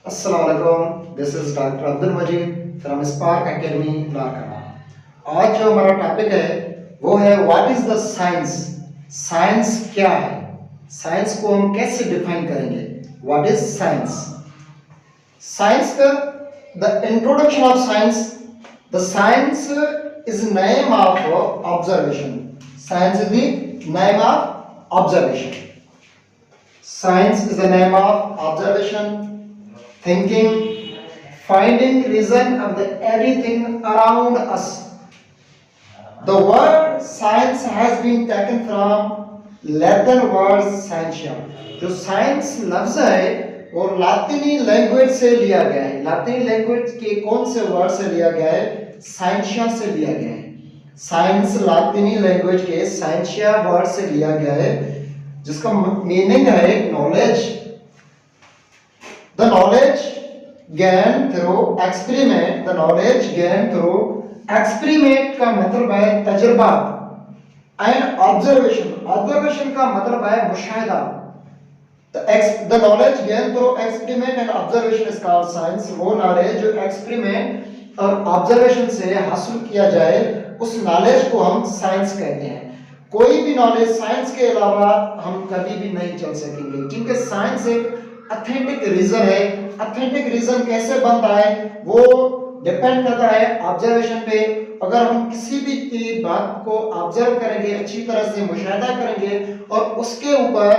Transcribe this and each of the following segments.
अस्सलामुअलैकुम, this is doctor Abdul Majeed from Spark Academy Larkana. आज जो हमारा टॉपिक है वो है what is the science. Science क्या है, साइंस को हम कैसे डिफाइन करेंगे। What is science. साइंस का the introduction of science. The science is name of observation. Science is the name of observation. Science is the name of observation, thinking, finding reason of the everything around us. The word science has been taken from Latin word scientia. जो science लफ्ज है वो लातिनी language से लिया गया है। लातिनी language के कौन से वर्ड से लिया गया है? साइंशिया से लिया गया है। साइंस लातिनी लैंग्वेज के साइंशिया वर्ड से लिया गया है, जिसका मीनिंग है knowledge. The knowledge gain through experiment. The knowledge gain through experiment का मतलब है तजुर्बा। एंड ऑब्जर्वेशन, ऑब्जर्वेशन का मतलब है मुशाहिदा। The knowledge gain through experiment and observation is called science. वो नॉलेज जो एक्सपेरिमेंट और ऑब्जर्वेशन से हासिल किया जाए उस नॉलेज को हम साइंस कहते हैं। कोई भी नॉलेज साइंस के अलावा हम कभी भी नहीं चल सकेंगे, क्योंकि साइंस एक ऑथेंटिक रीजन है। ऑथेंटिक रीजन कैसे बनता है वो डिपेंड करता है ऑब्जर्वेशन पे। अगर हम किसी भी की बात को ऑब्जर्व करेंगे, अच्छी तरह से मुशाहिदा करेंगे और उसके ऊपर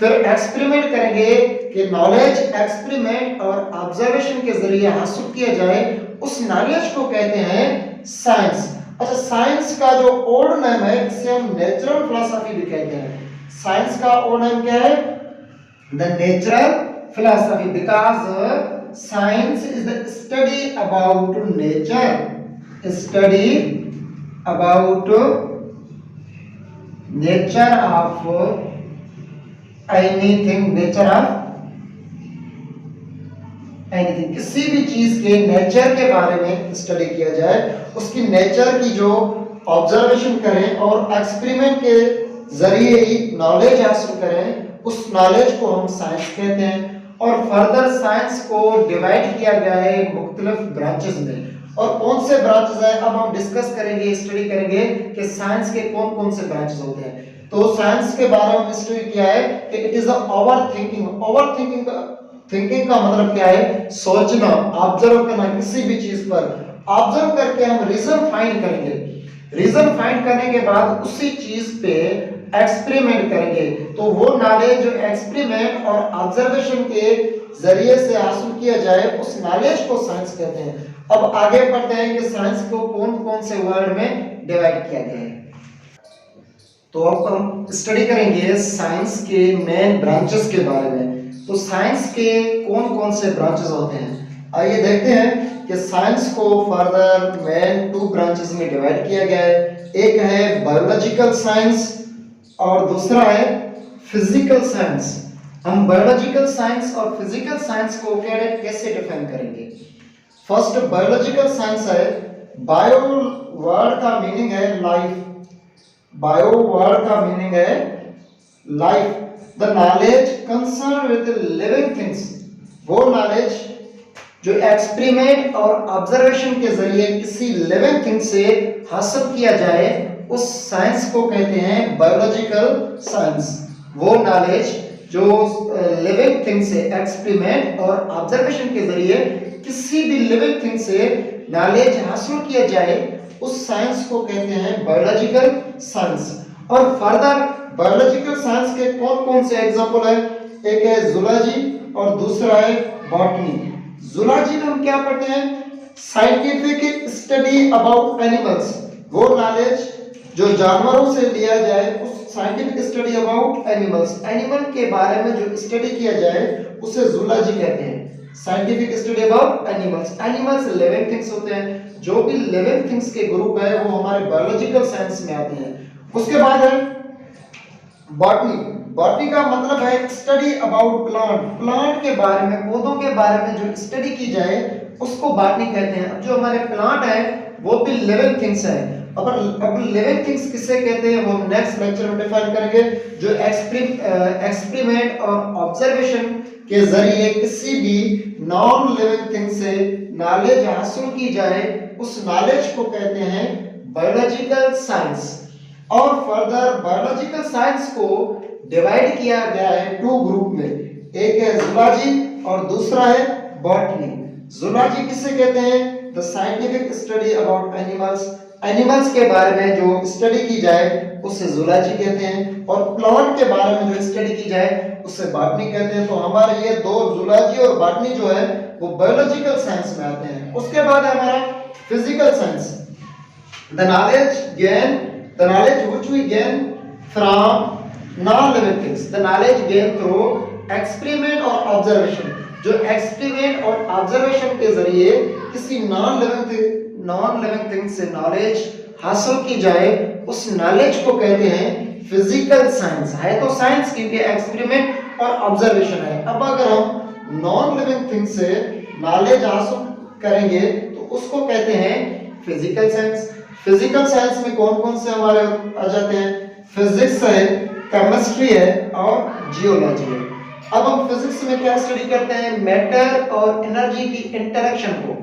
फिर एक्सपेरिमेंट करेंगे कि नॉलेज एक्सपेरिमेंट और ऑब्जर्वेशन के जरिए हासिल किया जाए, उस नॉलेज को कहते हैं साइंस। अच्छा, साइंस का जो ओल्ड नेम है इसे हम नेचुरल फिलॉसफी भी कहते हैं। साइंस का ओल्ड नेम क्या है? The natural philosophy, because science is the study about nature. Study about nature of anything. Nature of anything, किसी भी चीज के नेचर के बारे में स्टडी किया जाए, उसकी नेचर की जो ऑब्जर्वेशन करें और एक्सपेरिमेंट के जरिए ही नॉलेज हासिल करें, उस नॉलेज को हम साइंस कहते हैं। और फर्दर साइंस को डिवाइड किया गया है मुख्तलिफ ब्रांचेस में। और कौन से ब्रांचेस हैं अब हम डिस्कस करेंगे, स्टडी करेंगे कि साइंस के कौन कौन से ब्रांचेस होते हैं। तो साइंस के बारे में स्टडी किया है कि it is over thinking. Over thinking का मतलब क्या है? सोचना, ऑब्जर्व करना किसी भी चीज पर। ऑब्जर्व करके हम रीजन फाइंड करेंगे। रीजन फाइंड करने के बाद उसी चीज पे एक्सपेरिमेंट करेंगे। तो वो नॉलेज जो एक्सपेरिमेंट और ऑब्जर्वेशन के जरिए से हासिल किया जाए, उस नॉलेज को साइंस कहते हैं। अब आगे बढ़ते हैं कि साइंस को कौन कौन से वर्ड में डिवाइड किया गया है। तो अब हम स्टडी करेंगे साइंस के मेन ब्रांचेस के बारे में। तो साइंस के कौन कौन से ब्रांचेस होते हैं, आइए देखते हैं कि साइंस को फर्दर मेन टू ब्रांचेस में डिवाइड किया गया है। एक है बायोलॉजिकल साइंस और दूसरा है फिजिकल साइंस। हम बायोलॉजिकल साइंस और फिजिकल साइंस को कैसे डिफाइन करेंगे? फर्स्ट बायोलॉजिकल साइंस है। बायो वर्ड का मीनिंग है लाइफ। बायो वर्ड का मीनिंग है life. The knowledge concern with living things, वो नॉलेज जो एक्सपेरिमेंट और ऑब्जर्वेशन के जरिए किसी लिविंग थिंग से हासिल किया जाए, उस साइंस को कहते हैं बायोलॉजिकल साइंस। वो नॉलेज जो लिविंग थिंग से एक्सपेरिमेंट और ऑब्जर्वेशन के जरिए किसी भी लिविंग थिंग से नॉलेज हासिल किया जाए, उस साइंस को कहते हैं बायोलॉजिकल साइंस। और फर्दर बायोलॉजिकल साइंस के कौन कौन से एग्जांपल है? एक है जूलॉजी और दूसरा है बॉटनी। जूलॉजी में हम क्या पढ़ते हैं? Scientific study about animals. वो नॉलेज जो जानवरों से लिया जाए, उस scientific study about animals, animal के बारे में जो स्टडी किया जाए उसे जूलॉजी कहते हैं। Scientific study about animals. Animals living things होते हैं, जो भी लिविंग थिंग्स के ग्रुप है वो हमारे बायोलॉजिकल साइंस में आते हैं। उसके बाद है बॉटनी। बॉटनी का मतलब है स्टडी अबाउट प्लांट। प्लांट के बारे में, पौधों के बारे में जो स्टडी की जाए उसको बॉटनी कहते हैं। अब जो हमारे प्लांट है वो भी लिविंग थिंग्स है। अब लिविंग थिंग्स किसे कहते हैं वो हम नेक्स्ट लेक्चर में डिफाइन करेंगे। जो एक्सपेरिमेंट और ऑब्जर्वेशन के जरिए किसी भी नॉन लिविंग थिंग से नॉलेज हासिल की जाए उस नॉलेज को कहते हैं बायोलॉजिकल साइंस। और फर्दर बायोलॉजिकल साइंस को डिवाइड किया गया है टू ग्रुप में, एक है जूलॉजी और दूसरा है बॉटनी। जूलॉजी किसे कहते हैं? The scientific study about animals, animals के बारे में जो स्टडी की जाए उसे जूलॉजी कहते हैं, और प्लांट के बारे में जो स्टडी की जाए उसे बॉटनी कहते हैं। तो हमारे ये दो जूलॉजी और बॉटनी जो है वो बायोलॉजिकल साइंस में आते हैं। उसके बाद है हमारा physical science, the knowledge which we gain from non-living things, the knowledge gained through experiment और observation, जो एक्सपेरिमेंट और ऑब्जर्वेशन के जरिए किसी नॉन लिविंग थिंग से नॉलेज हासिल की जाए उस नॉलेज को कहते हैं फिजिकल साइंस। है तो साइंस क्योंकि एक्सपेरिमेंट और ऑब्जर्वेशन है। अब अगर हम नॉन लिविंग थिंग से नॉलेज हासिल करेंगे तो उसको कहते हैं फिजिकल साइंस। फिजिकल साइंस में कौन कौन से हमारे आ जाते हैं? फिजिक्स है, केमिस्ट्री है और जियोलॉजी है। अब हम फिजिक्स में क्या स्टडी करते हैं? मैटर और एनर्जी की इंटरेक्शन को,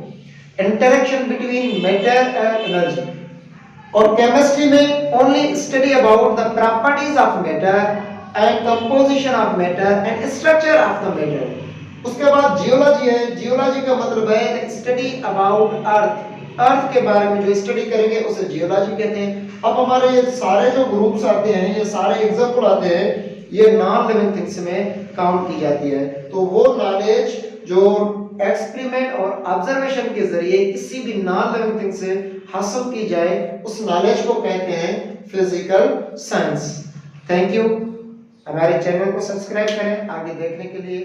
interaction between matter and energy. और केमिस्ट्री में only study about the properties of matter and composition of matter and structure of the matter. उसके बाद जियोलॉजी है, जियोलॉजी का मतलब है स्टडी अबाउट अर्थ, अर्थ के बारे में जो स्टडी करेंगे उसे जियोलॉजी कहते हैं। अब हमारे ये सारे जो ग्रुप्स आते हैं, ये सारे एग्जांपल आते हैं, ये नॉन लिविंग थिंग्स में काउंट की जाती है। तो वो नॉलेज जो एक्सपेरिमेंट और ऑब्जर्वेशन के जरिए किसी भी नॉन लिविंग थिंग से हासिल की जाए उस नॉलेज को कहते हैं फिजिकल साइंस। Thank you. हमारे चैनल को सब्सक्राइब करें आगे देखने के लिए।